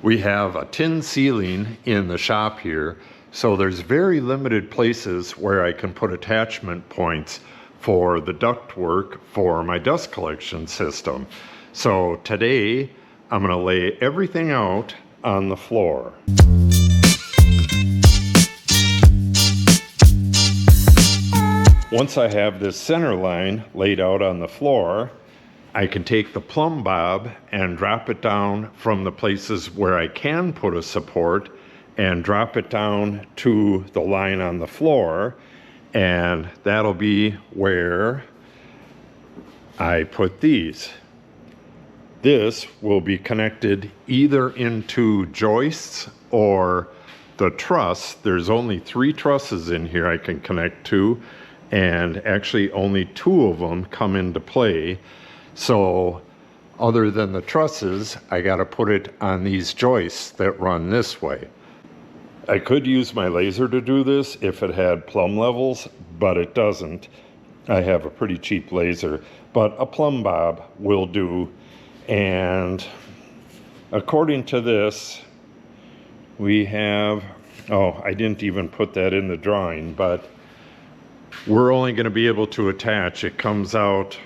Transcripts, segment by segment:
We have a tin ceiling in the shop here, so there's very limited places where I can put attachment points for the ductwork for my dust collection system. So today I'm going to lay everything out on the floor. Once I have this center line laid out on the floor, I can take the plumb bob and drop it down from the places where I can put a support and drop it down to the line on the floor, and that'll be where I put these. This will be connected either into joists or the truss. There's only 3 trusses in here I can connect to, and actually only 2 of them come into play. So other than the trusses, I got to put it on these joists that run this way. I could use my laser to do this if it had plumb levels, but it doesn't. I have a pretty cheap laser, but a plumb bob will do. And according to this, we have, oh, I didn't even put that in the drawing, but we're only going to be able to attach, it comes out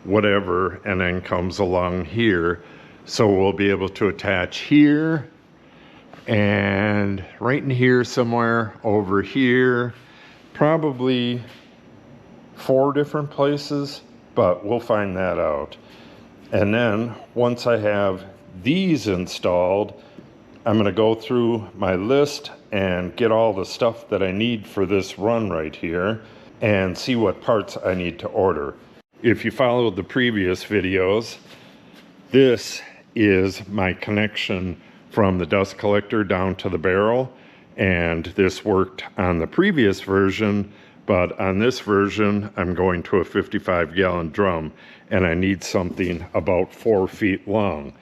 whatever and then comes along here, so we'll be able to attach here and right in here somewhere, over here, probably 4 different places, but we'll find that out. And then once I have these installed, I'm going to go through my list and get all the stuff that I need for this run right here and see what parts I need to order. If you followed the previous videos, this is my connection from the dust collector down to the barrel, and this worked on the previous version, but on this version I'm going to a 55-gallon drum and I need something about 4 feet long.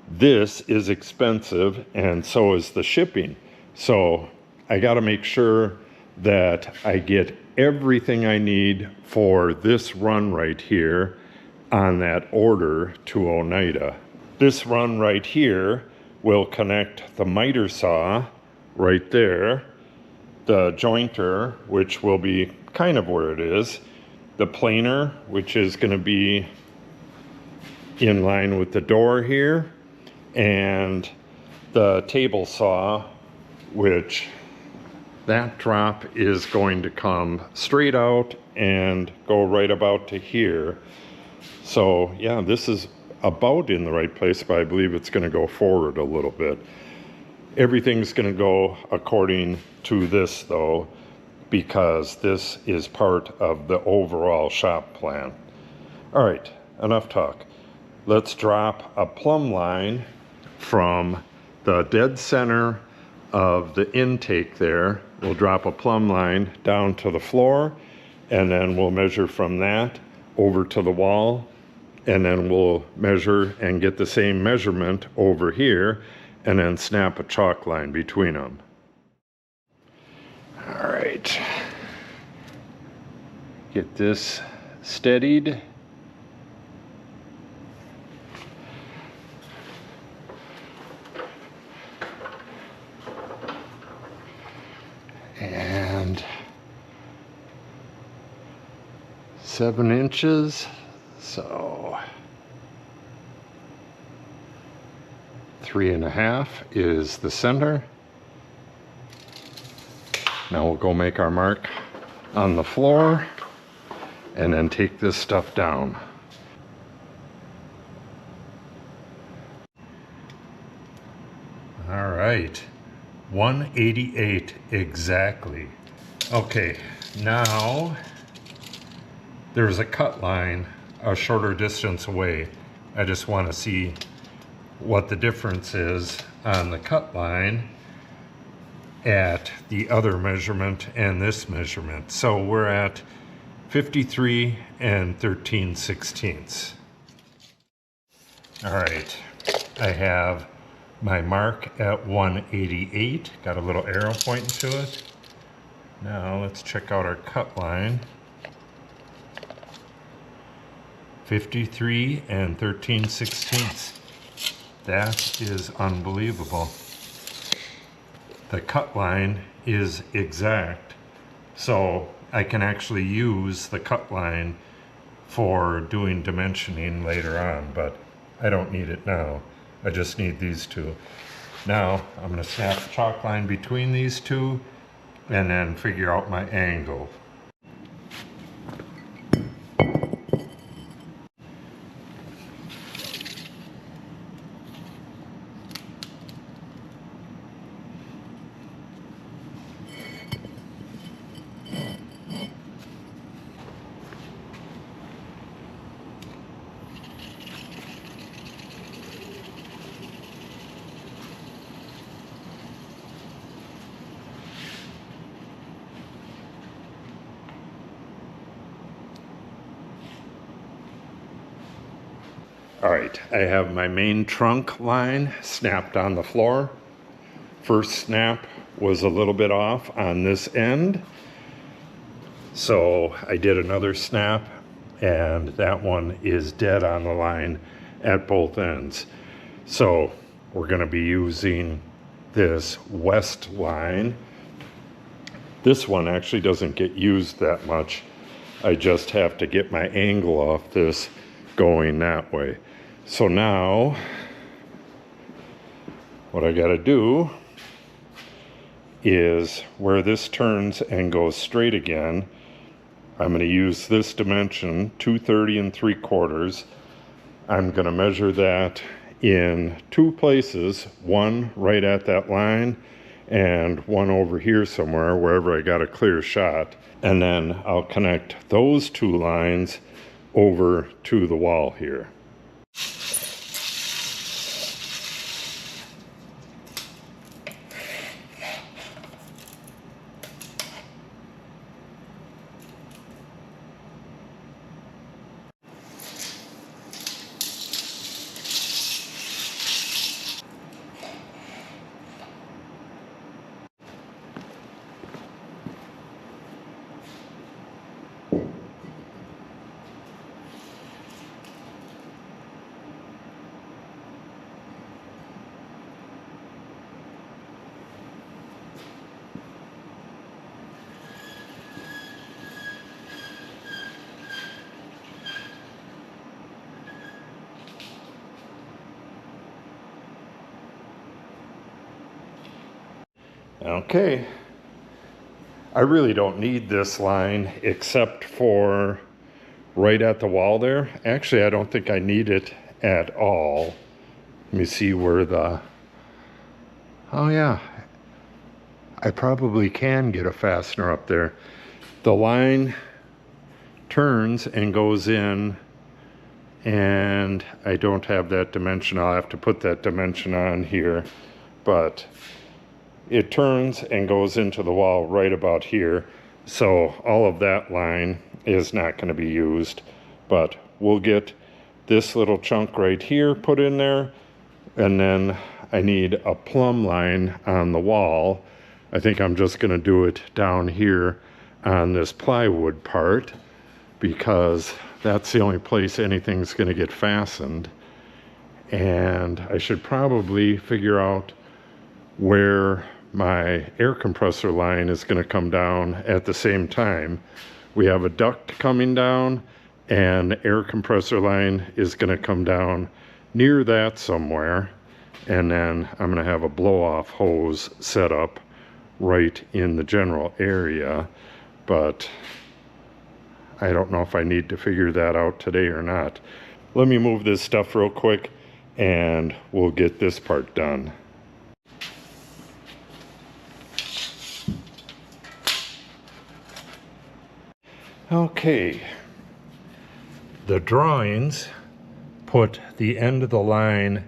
This is expensive and so is the shipping, so I got to make sure that I get everything I need for this run right here on that order to Oneida. This run right here will connect the miter saw right there, the jointer, which will be kind of where it is, the planer, which is going to be in line with the door here, and the table saw, which that drop is going to come straight out and go right about to here. So yeah, this is about in the right place, but I believe it's going to go forward a little bit. Everything's going to go according to this though, because this is part of the overall shop plan. All right, enough talk. Let's drop a plumb line from the dead center of the intake there. We'll drop a plumb line down to the floor, and then we'll measure from that over to the wall, and then we'll measure and get the same measurement over here, and then snap a chalk line between them. All right, get this steadied. And 7 inches, so 3.5 is the center. Now we'll go make our mark on the floor and then take this stuff down. All right, 188 exactly. Okay, now there's a cut line a shorter distance away. I just want to see what the difference is on the cut line at the other measurement and this measurement. So we're at 53 and 13/16. All right, I have my mark at 188, got a little arrow pointing to it. Now let's check out our cut line. 53 and 13/16. That is unbelievable. The cut line is exact, so I can actually use the cut line for doing dimensioning later on, but I don't need it now. I just need these two. Now I'm going to snap the chalk line between these two and then figure out my angle. All right, I have my main trunk line snapped on the floor. First snap was a little bit off on this end, so I did another snap, and that one is dead on the line at both ends. So we're going to be using this west line. This one actually doesn't get used that much. I just have to get my angle off this going that way. So now what I got to do is where this turns and goes straight again, I'm going to use this dimension, 230 3/4. I'm going to measure that in two places, one right at that line and one over here somewhere, wherever I got a clear shot. And then I'll connect those two lines over to the wall here. Okay, I really don't need this line except for right at the wall there. Actually, I don't think I need it at all. Let me see where the... Oh yeah, I probably can get a fastener up there. The line turns and goes in, and I don't have that dimension. I'll have to put that dimension on here, but it turns and goes into the wall right about here. So all of that line is not going to be used, but we'll get this little chunk right here put in there. And then I need a plumb line on the wall. I think I'm just going to do it down here on this plywood part, because that's the only place anything's going to get fastened. And I should probably figure out where my air compressor line is going to come down at the same time. We have a duct coming down, and air compressor line is going to come down near that somewhere, and then I'm going to have a blow-off hose set up right in the general area, but I don't know if I need to figure that out today or not. Let me move this stuff real quick and we'll get this part done. Okay, the drawings put the end of the line,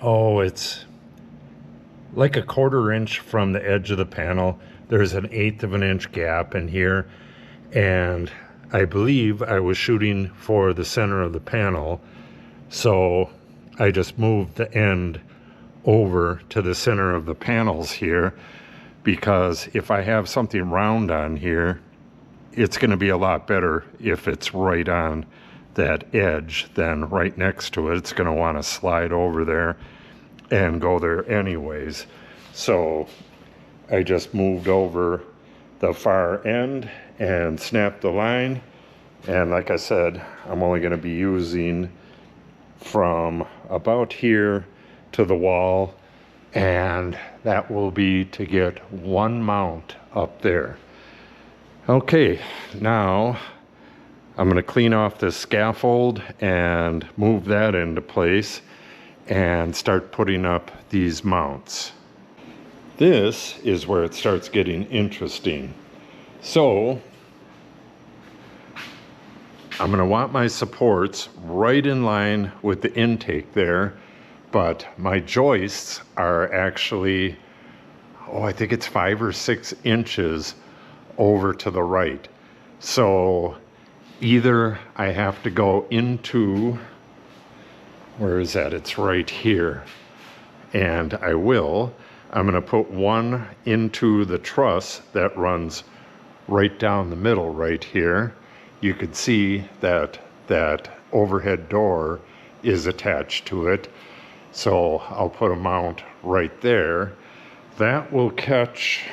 oh, it's like a 1/4 inch from the edge of the panel. There's an 1/8 of an inch gap in here, and I believe I was shooting for the center of the panel, so I just moved the end over to the center of the panels here, because if I have something round on here, it's going to be a lot better if it's right on that edge than right next to it. It's going to want to slide over there, and go there anyways. So I just moved over the far end and snapped the line. And like I said, I'm only going to be using from about here to the wall, and that will be to get one mount up there. Okay, now I'm going to clean off this scaffold and move that into place and start putting up these mounts. This is where it starts getting interesting. So I'm going to want my supports right in line with the intake there, but my joists are actually, I think it's 5 or 6 inches over to the right. So either I have to go into, where is that? It's right here. And I'm going to put one into the truss that runs right down the middle right here. You can see that that overhead door is attached to it. So I'll put a mount right there. That will catch,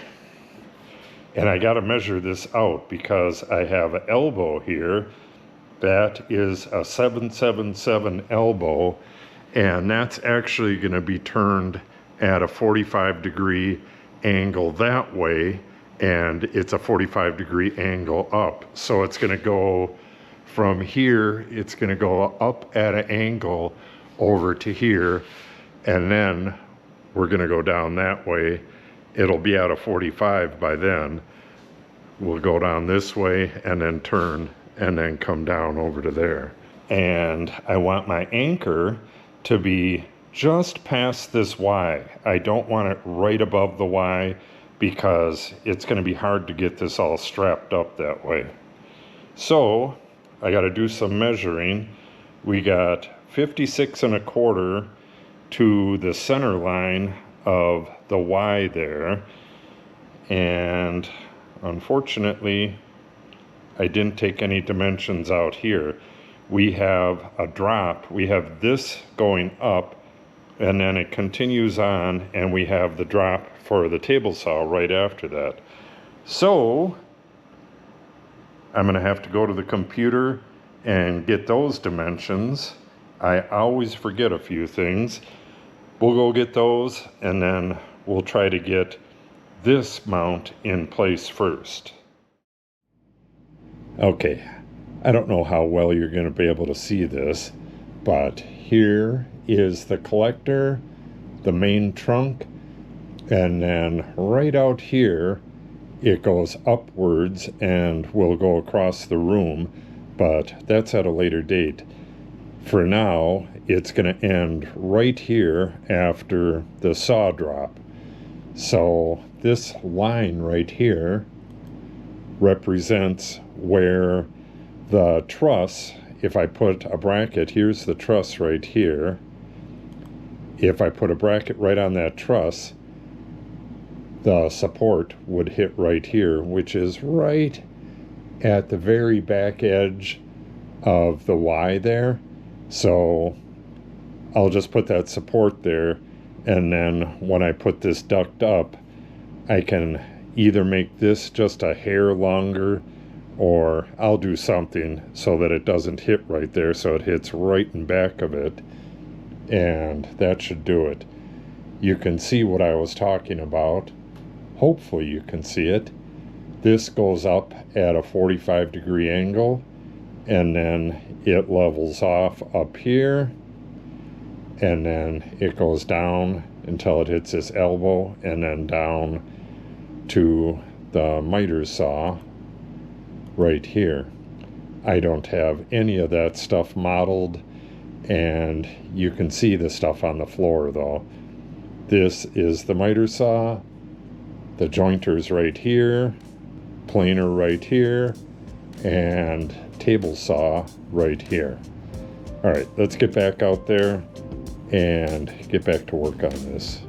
and I got to measure this out because I have an elbow here. That is a 777 elbow, and that's actually going to be turned at a 45-degree angle that way, and it's a 45-degree angle up. So it's going to go from here, it's going to go up at an angle over to here, and then we're going to go down that way. It'll be at a 45 by then. We'll go down this way and then turn and then come down over to there. And I want my anchor to be just past this Y. I don't want it right above the Y because it's going to be hard to get this all strapped up that way. So I got to do some measuring. We got 56.25 to the center line of the Y there. And unfortunately, I didn't take any dimensions out here. We have a drop. We have this going up, and then it continues on, and we have the drop for the table saw right after that. So I'm going to have to go to the computer and get those dimensions. I always forget a few things. We'll go get those, and then we'll try to get this mount in place first. Okay, I don't know how well you're going to be able to see this, but here is the collector, the main trunk, and then right out here it goes upwards and will go across the room, but that's at a later date. For now, it's going to end right here after the saw drop. So this line right here represents where the truss, if I put a bracket, here's the truss right here. If I put a bracket right on that truss, the support would hit right here, which is right at the very back edge of the Y there. So I'll just put that support there, and then when I put this duct up, I can either make this just a hair longer, or I'll do something so that it doesn't hit right there, so it hits right in back of it, and that should do it. You can see what I was talking about. Hopefully you can see it. This goes up at a 45-degree angle, and then it levels off up here, and then it goes down until it hits this elbow, and then down to the miter saw right here. I don't have any of that stuff modeled, and you can see the stuff on the floor though. This is the miter saw, the jointers right here, planer right here, and table saw right here. All right, let's get back out there and get back to work on this.